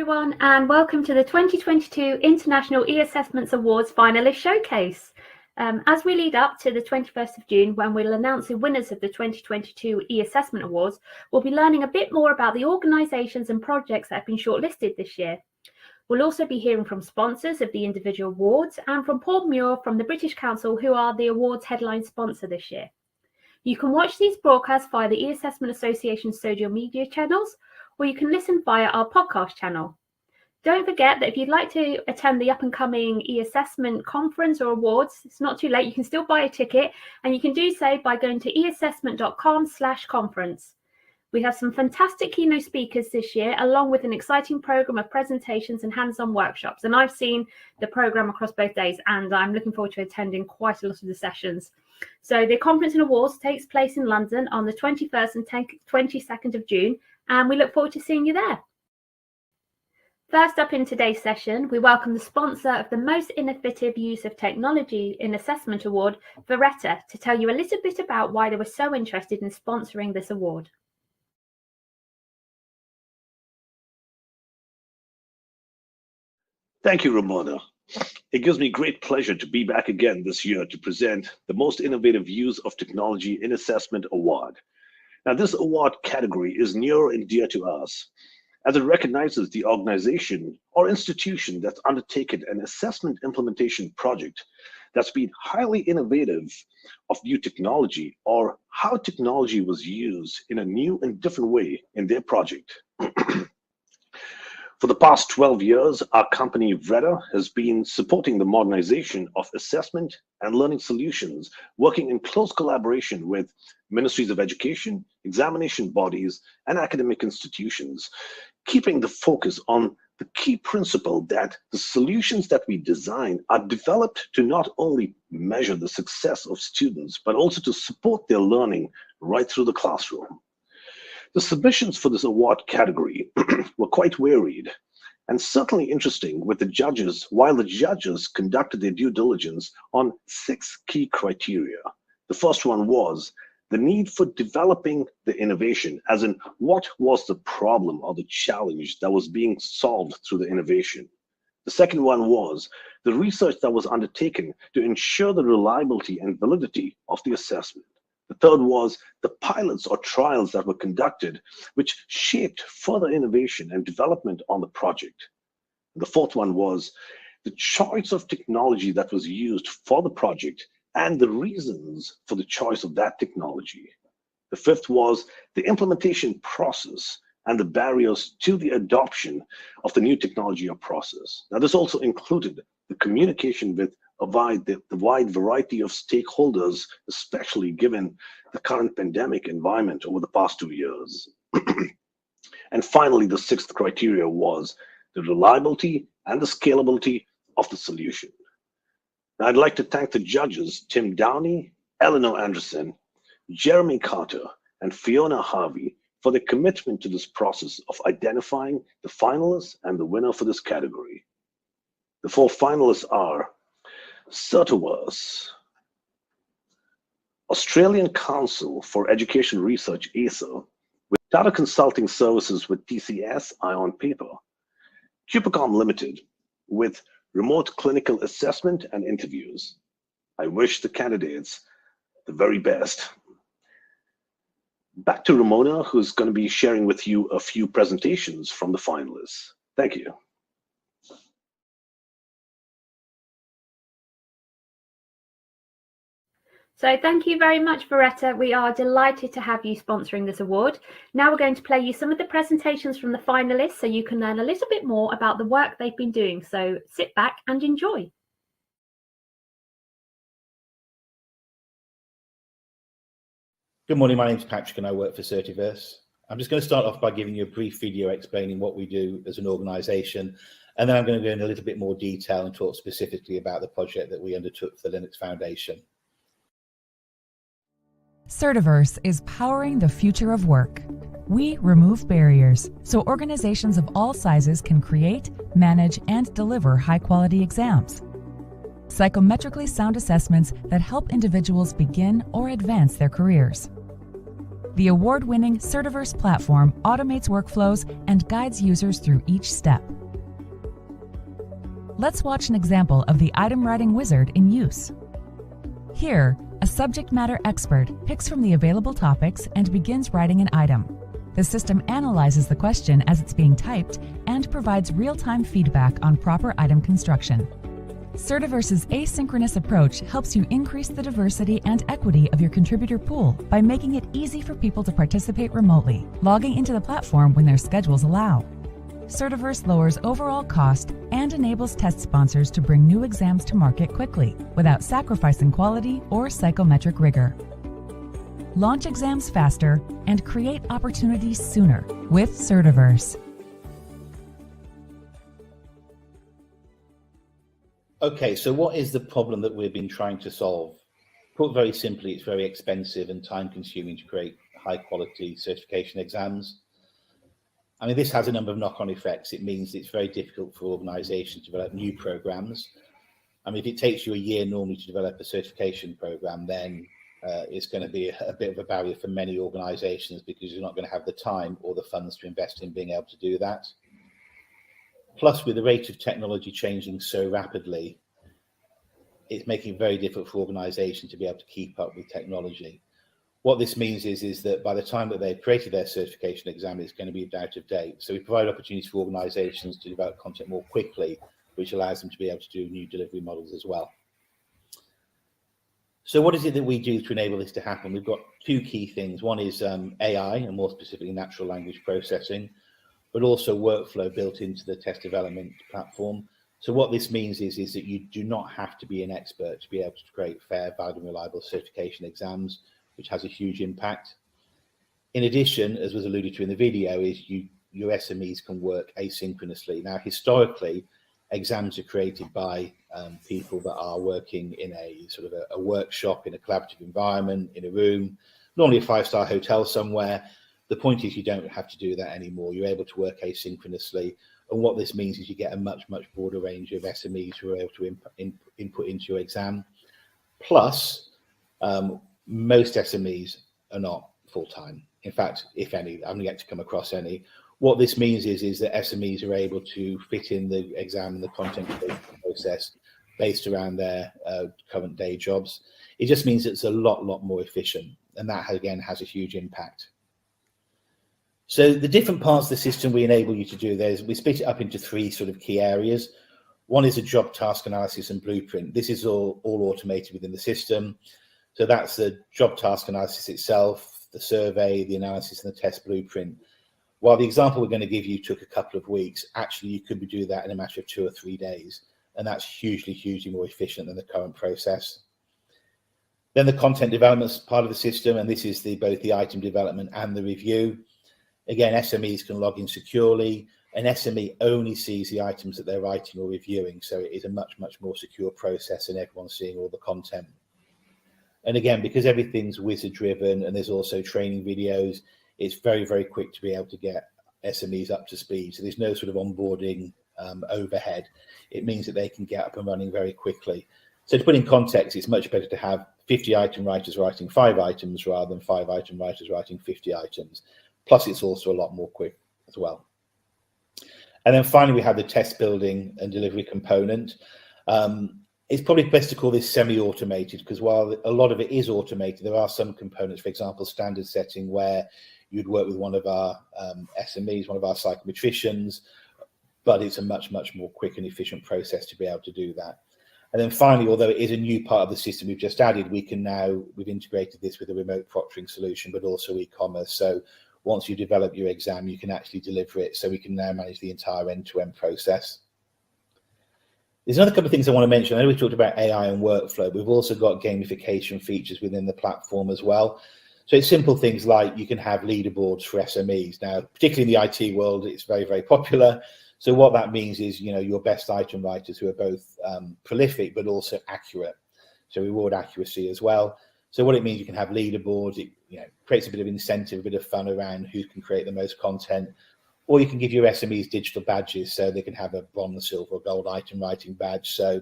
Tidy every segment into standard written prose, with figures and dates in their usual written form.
everyone, and welcome to the 2022 International E-Assessments Awards Finalist Showcase. As we lead up to the 21st of June, when we'll announce the winners of the 2022 E-Assessment Awards, we'll be learning a bit more about the organisations and projects that have been shortlisted this year. We'll also be hearing from sponsors of the individual awards and from Paul Muir from the British Council, who are the awards headline sponsor this year. You can watch these broadcasts via the E-Assessment Association's social media channels, or you can listen via our podcast channel. Don't forget that if you'd like to attend the up-and-coming e-assessment conference or awards, it's not too late. You can still buy a ticket, and you can do so by going to eassessment.com/conference. We have some fantastic keynote speakers this year, along with an exciting program of presentations and hands-on workshops. And I've seen the program across both days, and I'm looking forward to attending quite a lot of the sessions. So the conference and awards takes place in London on the 21st and 22nd of June, and we look forward to seeing you there. First up in today's session, we welcome the sponsor of the Most Innovative Use of Technology in Assessment Award, Veretta, to tell you a little bit about why they were so interested in sponsoring this award. Thank you, Romana. It gives me great pleasure to be back again this year to present the Most Innovative Use of Technology in Assessment Award. Now, this award category is near and dear to us, as it recognizes the organization or institution that's undertaken an assessment implementation project that's been highly innovative of new technology, or how technology was used in a new and different way in their project. For the past 12 years, our company Veretta has been supporting the modernization of assessment and learning solutions, working in close collaboration with ministries of education, examination bodies, and academic institutions, keeping the focus on the key principle that the solutions that we design are developed to not only measure the success of students, but also to support their learning right through the classroom. The submissions for this award category were quite varied and certainly interesting with the judges, while the judges conducted their due diligence on 6 key criteria. The first one was the need for developing the innovation, as in what was the problem or the challenge that was being solved through the innovation. The second one was the research that was undertaken to ensure the reliability and validity of the assessment. The third was the pilots or trials that were conducted, which shaped further innovation and development on the project. The fourth one was the choice of technology that was used for the project and the reasons for the choice of that technology. The fifth was the implementation process and the barriers to the adoption of the new technology or process. Now, this also included the communication with the wide variety of stakeholders, especially given the current pandemic environment over the past 2 years. And finally, the sixth criteria was the reliability and the scalability of the solution. Now, I'd like to thank the judges, Tim Downey, Eleanor Anderson, Jeremy Carter, and Fiona Harvey for their commitment to this process of identifying the finalists and the winner for this category. The 4 finalists are Certoverse, Australian Council for Education Research, ACER, with data consulting services with TCS, Ion Paper, Cupicom Limited, with remote clinical assessment and interviews. I wish the candidates the very best. Back to Romana, who's going to be sharing with you a few presentations from the finalists. Thank you. So thank you very much, Veretta. We are delighted to have you sponsoring this award. Now we're going to play you some of the presentations from the finalists so you can learn a little bit more about the work they've been doing. So sit back and enjoy. Good morning, my name is Patrick and I work for Certoverse. I'm just going to start off by giving you a brief video explaining what we do as an organisation, and then I'm going to go into a little bit more detail and talk specifically about the project that we undertook for the Linux Foundation. Certoverse is powering the future of work. We remove barriers so organizations of all sizes can create, manage, and deliver high-quality exams. Psychometrically sound assessments that help individuals begin or advance their careers. The award-winning Certiverse platform automates workflows and guides users through each step. Let's watch an example of the item writing wizard in use. Here, a subject matter expert picks from the available topics and begins writing an item. The system analyzes the question as it's being typed and provides real-time feedback on proper item construction. Certiverse's asynchronous approach helps you increase the diversity and equity of your contributor pool by making it easy for people to participate remotely, logging into the platform when their schedules allow. Certiverse lowers overall cost and enables test sponsors to bring new exams to market quickly without sacrificing quality or psychometric rigor. Launch exams faster and create opportunities sooner with Certiverse. Okay, so what is the problem that we've been trying to solve? Put very simply, it's very expensive and time-consuming to create high-quality certification exams. I mean, this has a number of knock-on effects. It means it's very difficult for organisations to develop new programs. I mean, if it takes you a year normally to develop a certification program, then it's going to be a bit of a barrier for many organisations because you're not going to have the time or the funds to invest in being able to do that. Plus, with the rate of technology changing so rapidly, it's making it very difficult for organisations to be able to keep up with technology. What this means is that by the time that they've created their certification exam, it's going to be out of date. So we provide opportunities for organisations to develop content more quickly, which allows them to be able to do new delivery models as well. So what is it that we do to enable this to happen? We've got two key things. One is AI, and more specifically natural language processing, but also workflow built into the test development platform. So what this means is that you do not have to be an expert to be able to create fair, valid, and reliable certification exams, which has a huge impact. In addition, as was alluded to in the video, is your SMEs can work asynchronously. Now, historically, exams are created by people that are working in a sort of a workshop, in a collaborative environment, in a room, normally a five-star hotel somewhere. The point is you don't have to do that anymore. You're able to work asynchronously. And what this means is you get a much, much broader range of SMEs who are able to input into your exam. Plus, most SMEs are not full-time. In fact, if any, I'm yet to come across any. What this means is that SMEs are able to fit in the exam and the content creation process based around their current day jobs. It just means it's a lot more efficient. And that, again, has a huge impact. So the different parts of the system we enable you to do there is we split it up into three sort of key areas. One is a job task analysis and blueprint. This is all automated within the system. So that's the job task analysis itself, the survey, the analysis, and the test blueprint. While the example we're going to give you took a couple of weeks, actually you could do that in a matter of 2 or 3 days. And that's hugely more efficient than the current process. Then the content development is part of the system, and this is both the item development and the review. Again, SMEs can log in securely. An SME only sees the items that they're writing or reviewing, so it is a much more secure process and everyone's seeing all the content. And again, because everything's wizard driven and there's also training videos, it's very quick to be able to get SMEs up to speed. So there's no sort of onboarding overhead. It means that they can get up and running very quickly. So to put in context, it's much better to have 50 item writers writing 5 items rather than 5 item writers writing 50 items. Plus, it's also a lot more quick as well. And then finally, we have the test building and delivery component. It's probably best to call this semi-automated because while a lot of it is automated, there are some components, for example, standard setting where you'd work with one of our SMEs, one of our psychometricians, but it's a much more quick and efficient process to be able to do that. And then finally, although it is a new part of the system we've just added, we've integrated this with a remote proctoring solution, but also e-commerce. So once you develop your exam, you can actually deliver it. So we can now manage the entire end-to-end process. There's another couple of things I want to mention. I know we talked about AI and workflow. We've also got gamification features within the platform as well. So it's simple things like you can have leaderboards for SMEs. Now, particularly in the IT world, it's very popular. So what that means is, your best item writers who are both prolific but also accurate. So reward accuracy as well. So what it means, you can have leaderboards. It creates a bit of incentive, a bit of fun around who can create the most content. Or you can give your SMEs digital badges so they can have a bronze, silver, or gold item writing badge. So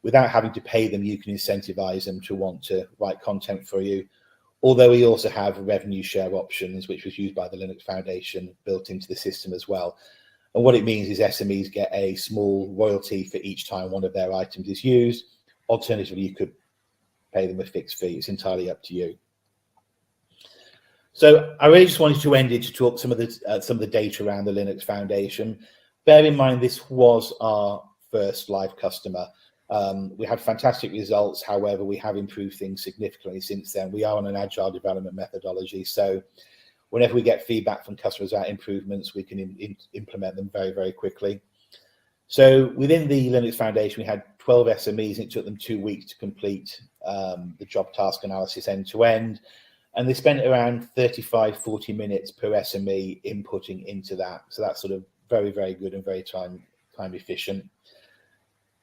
without having to pay them, you can incentivize them to want to write content for you. although we also have revenue share options, which was used by the Linux Foundation, built into the system as well. And what it means is SMEs get a small royalty for each time one of their items is used. Alternatively, you could pay them a fixed fee. It's entirely up to you. So I really just wanted to end it to talk some of the data around the Linux Foundation. Bear in mind, this was our first live customer. We had fantastic results. However, we have improved things significantly since then. We are on an agile development methodology. So whenever we get feedback from customers about improvements, we can implement them very, very quickly. So within the Linux Foundation, we had 12 SMEs, and it took them 2 weeks to complete the job task analysis end to end. And they spent around 35-40 minutes per SME inputting into that. So that's sort of very, very good and very time efficient.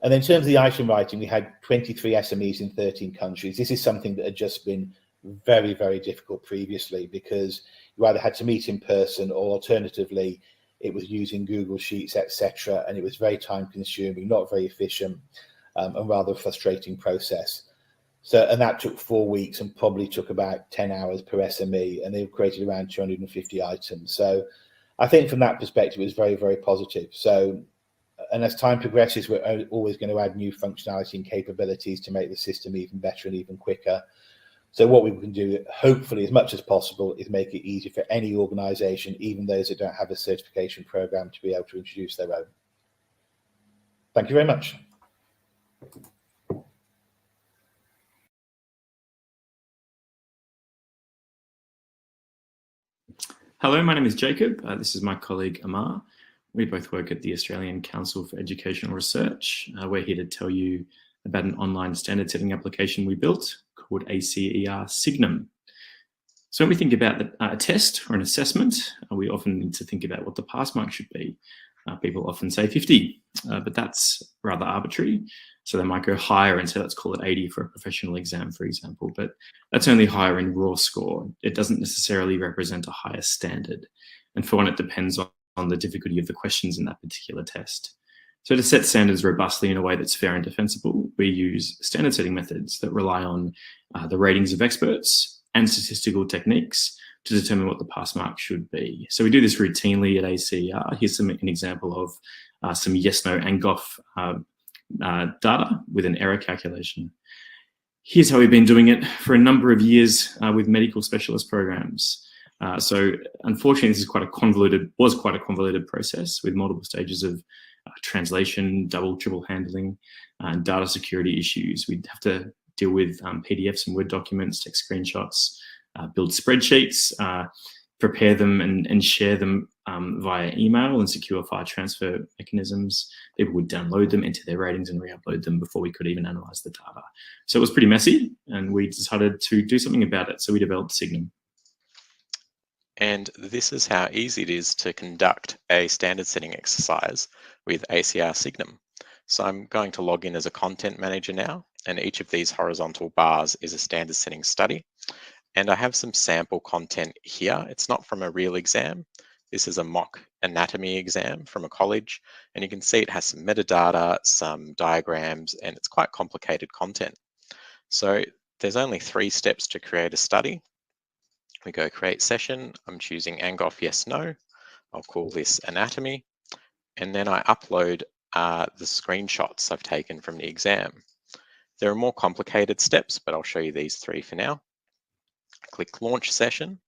And then in terms of the item writing, we had 23 SMEs in 13 countries. This is something that had just been very, very difficult previously, because you either had to meet in person, or alternatively, it was using Google Sheets, etc. And it was very time consuming, not very efficient, and rather a frustrating process. So, and that took 4 weeks and probably took about 10 hours per SME, and they've created around 250 items. So I think from that perspective, it was very, very positive. So, and as time progresses, we're always going to add new functionality and capabilities to make the system even better and even quicker. So what we can do, hopefully as much as possible, is make it easy for any organization, even those that don't have a certification program, to be able to introduce their own. Thank you very much. Hello, my name is Jacob. This is my colleague Amar. We both work at the Australian Council for Educational Research. We're here to tell you about an online standard setting application we built called ACER Signum. So when we think about a test or an assessment, we often need to think about what the pass mark should be. People often say 50, but that's rather arbitrary. So they might go higher and say, let's call it 80 for a professional exam, for example, but that's only higher in raw score. It doesn't necessarily represent a higher standard. And for one, it depends on the difficulty of the questions in that particular test. So to set standards robustly in a way that's fair and defensible, we use standard setting methods that rely on the ratings of experts and statistical techniques to determine what the pass mark should be. So we do this routinely at ACER. Here's an example of some yes, no, and GOF data with an error calculation. Here's how we've been doing it for a number of years with medical specialist programs. So unfortunately, this is was quite a convoluted process with multiple stages of translation, double, triple handling, and data security issues. We'd have to deal with PDFs and Word documents, take screenshots, build spreadsheets, prepare them and share them via email and secure file transfer mechanisms. People would download them, enter their ratings, and re-upload them before we could even analyze the data. So it was pretty messy, and we decided to do something about it. So we developed Signum. And this is how easy it is to conduct a standard setting exercise with ACER Signum. So I'm going to log in as a content manager now, and each of these horizontal bars is a standard setting study. And I have some sample content here. It's not from a real exam. This is a mock anatomy exam from a college, and you can see it has some metadata, some diagrams, and it's quite complicated content. So there's only 3 steps to create a study. We go create session. I'm choosing ANGOF yes, no. I'll call this anatomy. And then I upload the screenshots I've taken from the exam. There are more complicated steps, but I'll show you these 3 for now. Click launch session.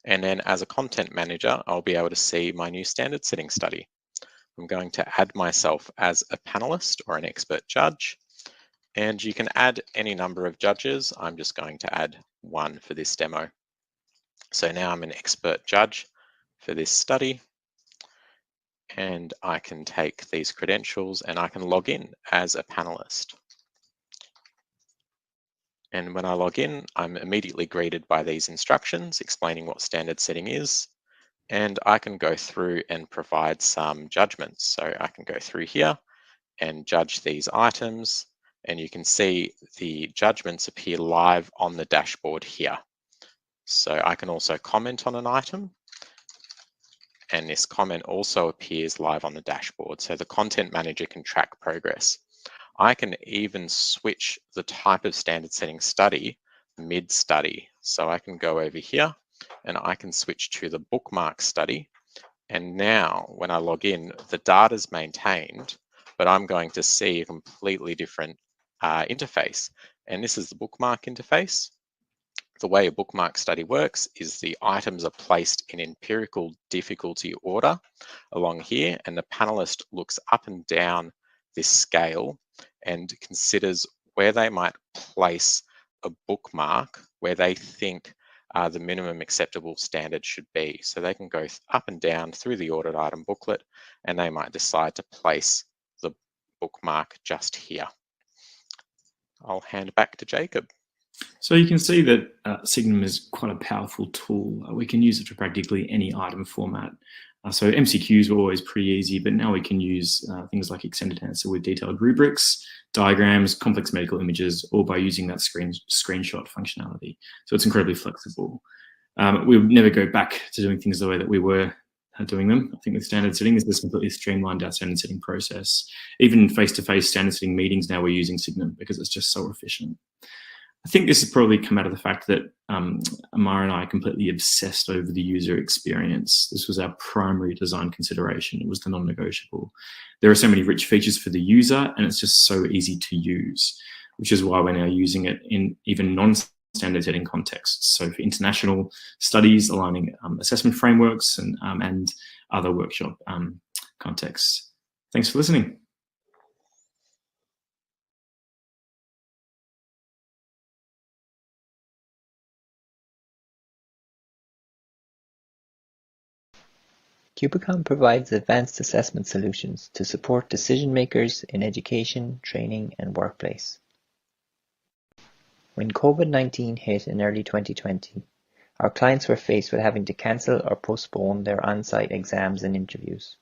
And then as a content manager, I'll be able to see my new standard setting study. I'm going to add myself as a panelist or an expert judge. And you can add any number of judges. I'm just going to add 1 for this demo. So now I'm an expert judge for this study, and I can take these credentials and I can log in as a panelist. And when I log in, I'm immediately greeted by these instructions explaining what standard setting is, and I can go through and provide some judgments. So I can go through here and judge these items, and you can see the judgments appear live on the dashboard here. So I can also comment on an item, and this comment also appears live on the dashboard. So the content manager can track progress. I can even switch the type of standard setting study mid-study. So I can go over here and I can switch to the bookmark study. And now when I log in, the data is maintained, but I'm going to see a completely different interface. And this is the bookmark interface. The way a bookmark study works is the items are placed in empirical difficulty order along here, and the panelist looks up and down this scale and considers where they might place a bookmark where they think the minimum acceptable standard should be. So they can go up and down through the audit item booklet, and they might decide to place the bookmark just here. I'll hand back to Jacob. So you can see that Signum is quite a powerful tool. We can use it for practically any item format. So MCQs were always pretty easy, but now we can use things like extended answer with detailed rubrics, diagrams, complex medical images, all by using that screenshot functionality. So it's incredibly flexible. We'll never go back to doing things the way that we were doing them. I think with standard setting, this has completely streamlined our standard setting process. Even face-to-face standard setting meetings now we're using Signum because it's just so efficient. I think this has probably come out of the fact that Amar and I are completely obsessed over the user experience. This was our primary design consideration. It was the non-negotiable. There are so many rich features for the user, and it's just so easy to use, which is why we're now using it in even non-standard setting contexts. So for international studies, aligning assessment frameworks and other workshop contexts. Thanks for listening. Cubicom provides advanced assessment solutions to support decision makers in education, training, and workplace. When COVID-19 hit in early 2020, our clients were faced with having to cancel or postpone their on-site exams and interviews.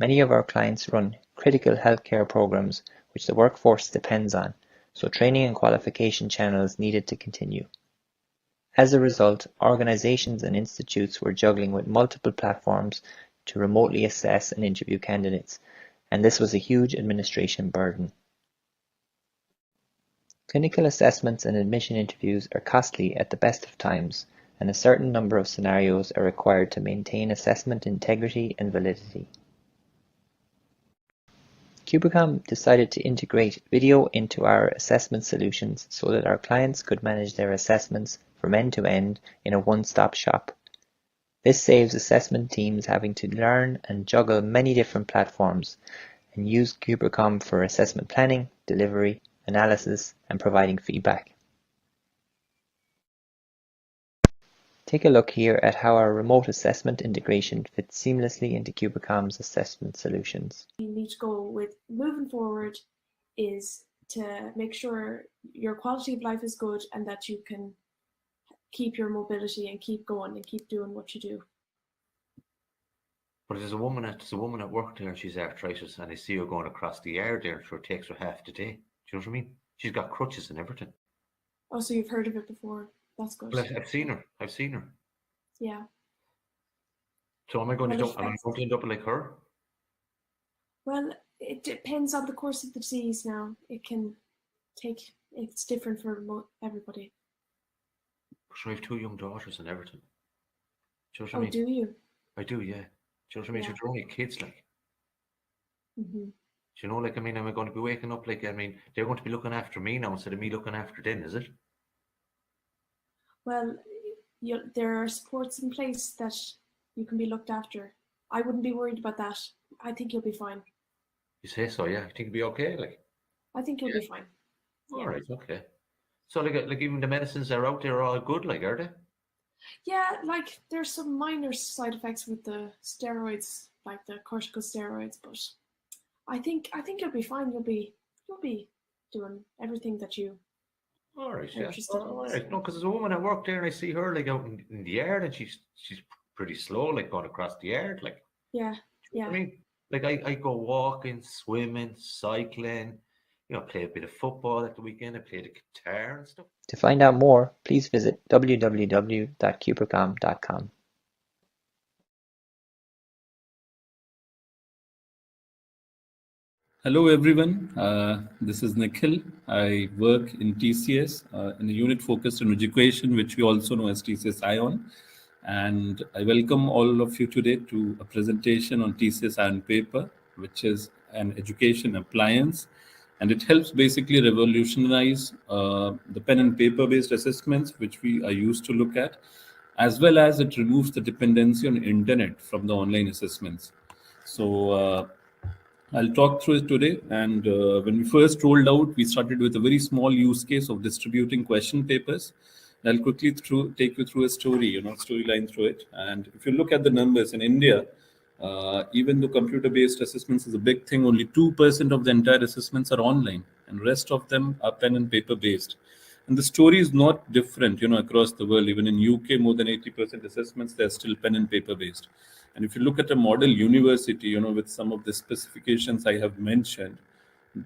Many of our clients run critical healthcare programs which the workforce depends on, so training and qualification channels needed to continue. As a result, organizations and institutes were juggling with multiple platforms to remotely assess and interview candidates, and this was a huge administration burden. Clinical assessments and admission interviews are costly at the best of times, and a certain number of scenarios are required to maintain assessment integrity and validity. Cubicom decided to integrate video into our assessment solutions so that our clients could manage their assessments from end to end in a one-stop shop. This saves assessment teams having to learn and juggle many different platforms and use Cubicom for assessment planning, delivery, analysis, and providing feedback. Take a look here at how our remote assessment integration fits seamlessly into Cubicom's assessment solutions. You need to go with moving forward is to make sure your quality of life is good and that you can keep your mobility and keep going and keep doing what you do. But there's a woman at work there, she's arthritis, and I see her going across the yard there, so it takes her half the day. Do you know what I mean? She's got crutches and everything. Oh, so you've heard of it before. That's good. Well, I've seen her. Yeah. So am I going Well, to end up like her? Well, it depends on the course of the disease now. It's different for everybody. So I have 2 young daughters and everything. Do you know what I mean? Do you? I do, yeah. Do you know what I mean? Yeah. So they're only kids, like. Mm-hmm. Do you know, like, I mean, am I going to be waking up, like, I mean, they're going to be looking after me now instead of me looking after them, is it? Well, there are supports in place that you can be looked after. I wouldn't be worried about that. I think you'll be fine. You say so, yeah? You think it'll be okay, like? I think you'll be fine. All right, okay. So, like even the medicines that are out there are all good, like, are they? Yeah, like there's some minor side effects with the steroids, like the corticosteroids, but I think you'll be fine. You'll be doing everything that you All right, are yeah. interested in. All right. No, because there's a woman at work there, and I see her like out in the yard, and she's pretty slow, like going across the yard, like. Yeah, yeah. I mean, like I go walking, swimming, cycling, you know, play a bit of football at the weekend. I play the guitar and stuff. To find out more, please visit www.cubicom.com. Hello, everyone. This is Nikhil. I work in TCS in a unit focused on education, which we also know as TCS ION. And I welcome all of you today to a presentation on TCS ION paper, which is an education appliance. And it helps basically revolutionize the pen and paper based assessments, which we are used to look at, as well as it removes the dependency on internet from the online assessments. So I'll talk through it today. And when we first rolled out, we started with a very small use case of distributing question papers. I'll quickly take you through a storyline through it. And if you look at the numbers in India, even though computer-based assessments is a big thing, only 2% of the entire assessments are online, and rest of them are pen and paper-based. And the story is not different, across the world. Even in UK, more than 80% assessments, they're still pen and paper-based. And if you look at a model university, with some of the specifications I have mentioned,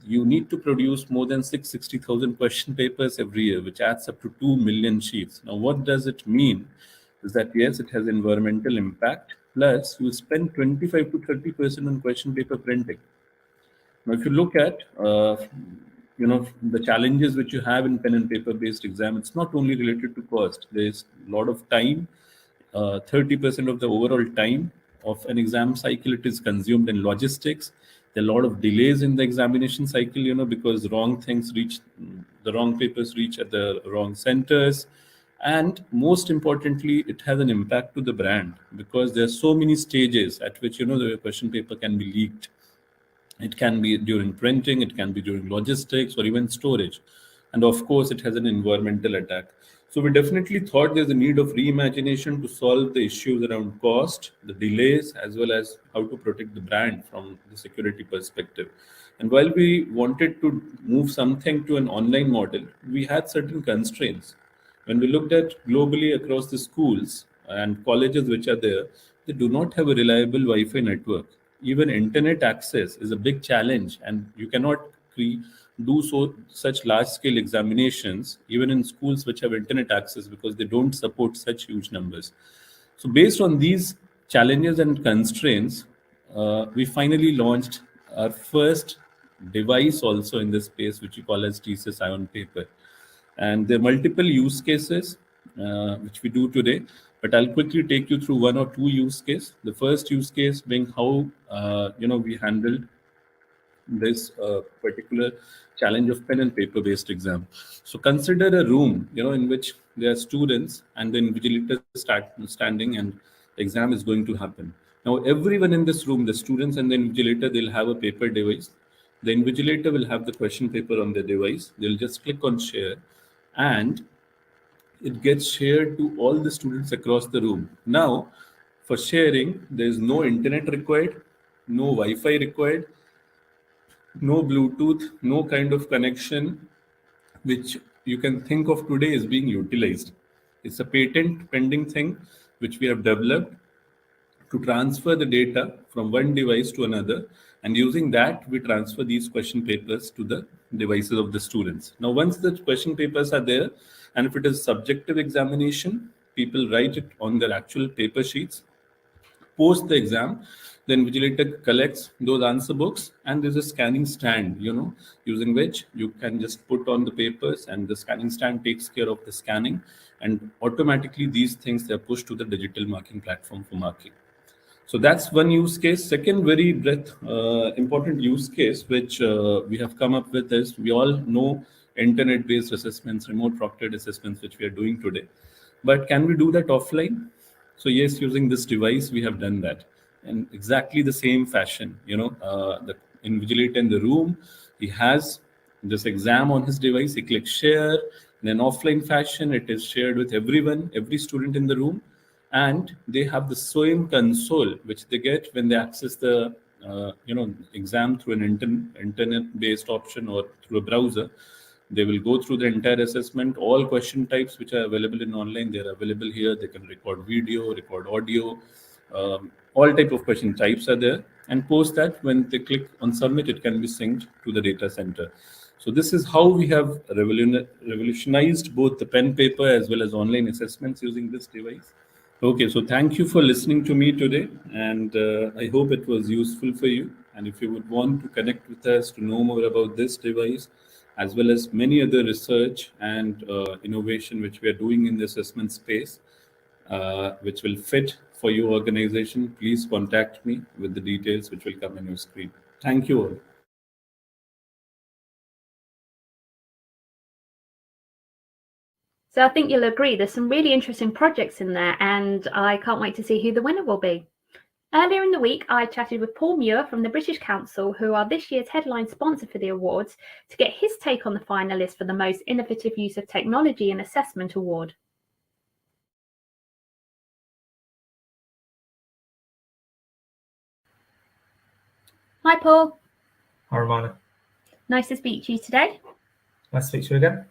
you need to produce more than 660,000 question papers every year, which adds up to 2 million sheets. Now, what does it mean? Is that yes, it has environmental impact, plus you spend 25 to 30% on question paper printing. Now, if you look at the challenges which you have in pen and paper based exam, it's not only related to cost. There's a lot of time. 30% of the overall time of an exam cycle, it is consumed in logistics. There are a lot of delays in the examination cycle, because the wrong papers reach at the wrong centers. And most importantly, it has an impact to the brand, because there are so many stages at which, the question paper can be leaked. It can be during printing, it can be during logistics, or even storage. And of course, it has an environmental attack. So we definitely thought there's a need of reimagination to solve the issues around cost, the delays, as well as how to protect the brand from the security perspective. And while we wanted to move something to an online model, we had certain constraints. When we looked at globally across the schools and colleges which are there, they do not have a reliable Wi-Fi network. Even internet access is a big challenge, and you cannot do such large-scale examinations even in schools which have internet access, because they don't support such huge numbers. So based on these challenges and constraints, we finally launched our first device also in this space, which we call as TCS ION paper. And there are multiple use cases which we do today, but I'll quickly take you through one or two use cases. The first use case being how we handled this particular challenge of pen and paper based exam. So consider a room, in which there are students and the invigilator standing, and the exam is going to happen. Now, everyone in this room, the students and the invigilator, they'll have a paper device. The invigilator will have the question paper on their device. They'll just click on share, and it gets shared to all the students across the room. Now, for sharing, there is no internet required, no Wi-Fi required, no Bluetooth, no kind of connection which you can think of today is being utilized. It's a patent pending thing which we have developed to transfer the data from one device to another, and using that we transfer these question papers to the devices of the students. Now, once the question papers are there, and if it is subjective examination, people write it on their actual paper sheets. Post the exam, the invigilator collects those answer books, and there's a scanning stand, using which you can just put on the papers, and the scanning stand takes care of the scanning, and automatically these things are pushed to the digital marking platform for marking. So that's one use case. Second very important use case which we have come up with is, we all know internet-based assessments, remote proctored assessments, which we are doing today. But can we do that offline? So yes, using this device, we have done that in exactly the same fashion. The invigilator in the room, he has this exam on his device, he clicks share. In an offline fashion, it is shared with everyone, every student in the room, and they have the same console which they get when they access the exam through an internet-based option or through a browser. They will go through the entire assessment. All question types which are available in online, they're available here. They can record video, record audio. All type of question types are there. And post that, when they click on submit, it can be synced to the data center. So this is how we have revolutionized both the pen paper as well as online assessments using this device. Okay, so thank you for listening to me today, and I hope it was useful for you. And if you would want to connect with us to know more about this device, as well as many other research and innovation which we are doing in the assessment space, which will fit for your organization, please contact me with the details which will come on your screen. Thank you all. So I think you'll agree there's some really interesting projects in there, and I can't wait to see who the winner will be. Earlier in the week, I chatted with Paul Muir from the British Council, who are this year's headline sponsor for the awards, to get his take on the finalists for the Most Innovative Use of Technology in Assessment Award. Hi, Paul. Hi, Romana. Nice to speak to you today. Nice to speak to you again.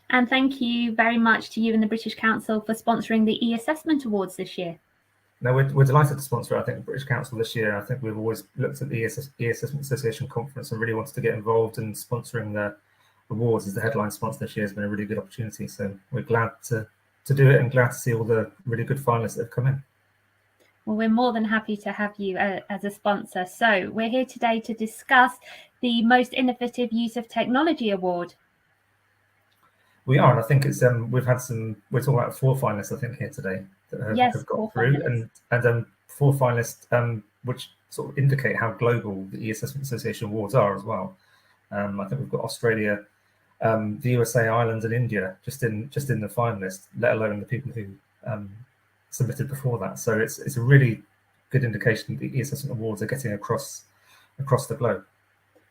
And thank you very much to you and the British Council for sponsoring the e-assessment awards this year. No, we're delighted to sponsor, I think, the British Council this year. I think we've always looked at the e-assessment association conference and really wanted to get involved in sponsoring the awards as the headline sponsor this year has been a really good opportunity. So we're glad to do it and glad to see all the really good finalists that have come in. Well, we're more than happy to have you as a sponsor. So we're here today to discuss the Most Innovative Use of Technology Award. We are, and I think it's we're talking about 4 finalists, I think, here today that have got through, and 4 finalists which sort of indicate how global the e-assessment association awards are as well. I think we've got Australia, the USA, Ireland, and India just in the finalists, let alone the people who submitted before that. So it's a really good indication that the e-assessment awards are getting across the globe.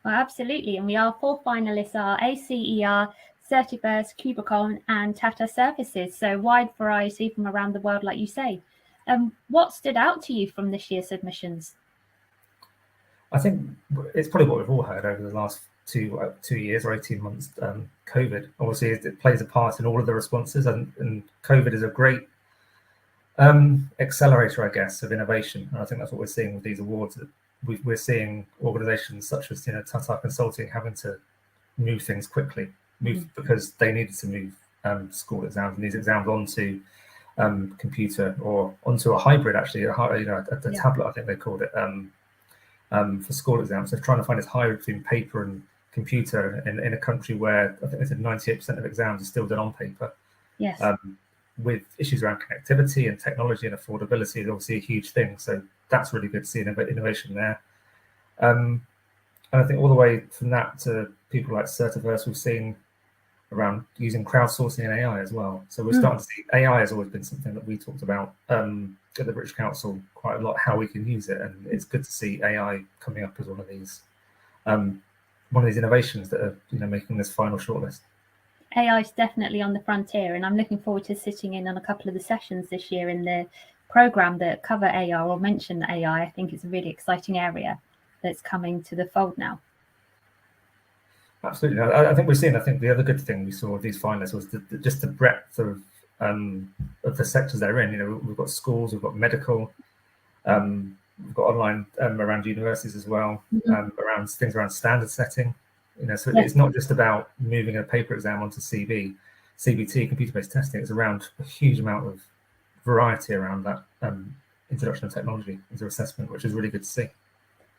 Well, absolutely, and our 4 finalists are ACER, Certiverse, Cubicon, and Tata Services. So wide variety from around the world, like you say. What stood out to you from this year's submissions? I think it's probably what we've all heard over the last 2 years or 18 months. COVID, obviously, it plays a part in all of the responses, and COVID is a great accelerator, I guess, of innovation. And I think that's what we're seeing with these awards. We're seeing organisations such as Tata Consulting having to move things quickly, because they needed to move school exams and these exams onto computer or onto a hybrid, actually, a tablet, I think they called it, for school exams. So trying to find this hybrid between paper and computer in a country where I think they said 98% of exams are still done on paper. Yes. With issues around connectivity and technology and affordability is obviously a huge thing. So that's really good to see innovation there. And I think all the way from that to people like Certiverse, we've seen around using crowdsourcing and AI as well. So we're starting to see AI has always been something that we talked about at the British Council quite a lot, how we can use it. And it's good to see AI coming up as one of these innovations that are making this final shortlist. AI is definitely on the frontier, and I'm looking forward to sitting in on a couple of the sessions this year in the programme that cover AI or mention AI. I think it's a really exciting area that's coming to the fold now. Absolutely. I think the other good thing we saw with these finalists was just the breadth of the sectors they're in. We've got schools, we've got medical, we've got online around universities as well, around things around standard setting. So it's not just about moving a paper exam onto CBT, computer-based testing. It's around a huge amount of variety around that introduction of technology into assessment, which is really good to see.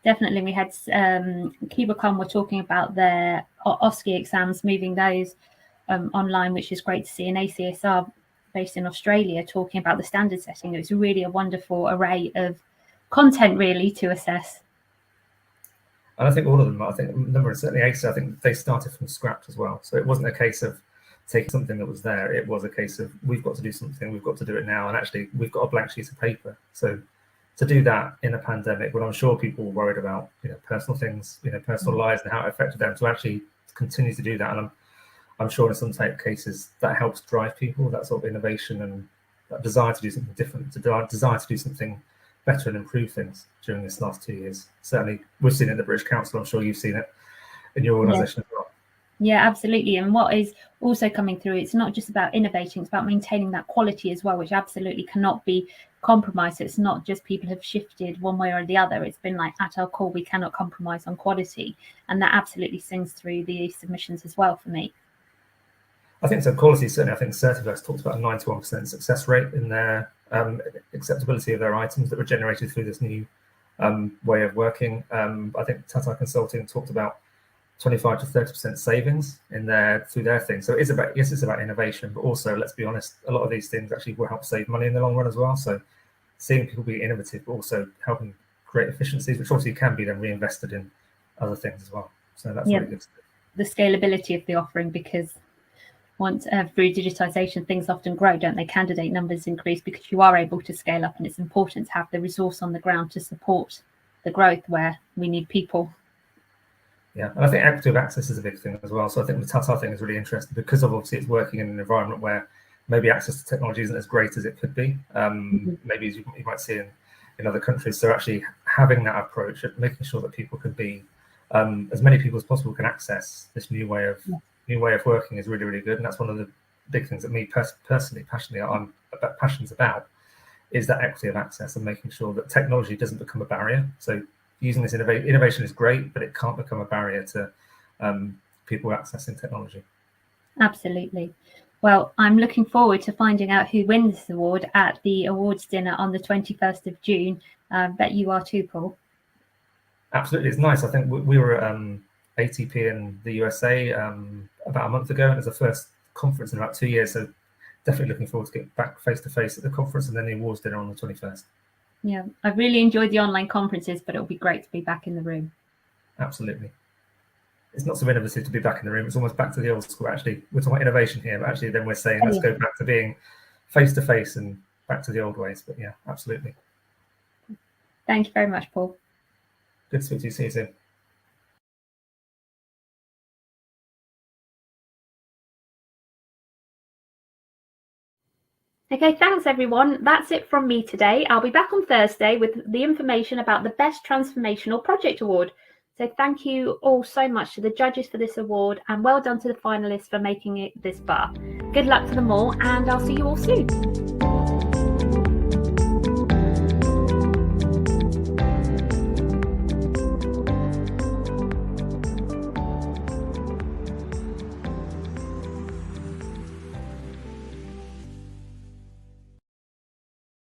Definitely. We had Cubicon were talking about their OSCE exams, moving those online, which is great to see. And ACSR, based in Australia, talking about the standard setting. It's really a wonderful array of content, really, to assess. And I think all of them, certainly ACER, I think they started from scratch as well. So it wasn't a case of taking something that was there. It was a case of, we've got to do something, we've got to do it now. And actually, we've got a blank sheet of paper. So to do that in a pandemic, when I'm sure people were worried about personal things, personal lives and how it affected them, to actually continue to do that. And I'm sure in some cases that helps drive people, that sort of innovation and that desire to do something different, desire to do something better and improve things during this last 2 years. Certainly we've seen it in the British Council. I'm sure you've seen it in your organisation as well. Yeah, absolutely. And what is also coming through, it's not just about innovating, it's about maintaining that quality as well, which absolutely cannot be compromised. It's not just people have shifted one way or the other. It's been like, at our core, we cannot compromise on quality. And that absolutely sings through the submissions as well for me. I think so. Quality, certainly. I think Certiverse talks about a 91% success rate in their acceptability of their items that were generated through this new way of working. I think Tata Consulting talked about 25 to 30% savings in through their thing. So it's about, yes, it's about innovation, but also, let's be honest, a lot of these things actually will help save money in the long run as well. So seeing people be innovative, but also helping create efficiencies, which obviously can be then reinvested in other things as well. So that's really good. The scalability of the offering, because once through digitization, things often grow, don't they? Candidate numbers increase because you are able to scale up, and it's important to have the resource on the ground to support the growth where we need people. Yeah, and I think equity of access is a big thing as well. So I think the Tata thing is really interesting because of obviously it's working in an environment where maybe access to technology isn't as great as it could be. Maybe as you might see in other countries. So actually having that approach of making sure that people can be, as many people as possible can access this new way of working is really, really good. And that's one of the big things that me personally, I'm passionate about, is that equity of access and making sure that technology doesn't become a barrier. So using this innovation is great, but it can't become a barrier to people accessing technology. Absolutely. Well, I'm looking forward to finding out who wins this award at the awards dinner on the 21st of June. Bet you are too, Paul. Absolutely, it's nice. I think we were at ATP in the USA about a month ago, and it was the first conference in about 2 years. So definitely looking forward to get back face to face at the conference and then the awards dinner on the 21st. Yeah, I've really enjoyed the online conferences, but it'll be great to be back in the room. Absolutely. It's not so innovative to be back in the room. It's almost back to the old school. Actually, we're talking about innovation here, but actually then we're saying let's go back to being face to face and back to the old ways. But yeah, absolutely. Thank you very much, Paul. Good to speak to you. See you soon. Okay, thanks everyone. That's it from me today. I'll be back on Thursday with the information about the Best Transformational Project Award. So thank you all so much to the judges for this award, and well done to the finalists for making it this far. Good luck to them all, and I'll see you all soon.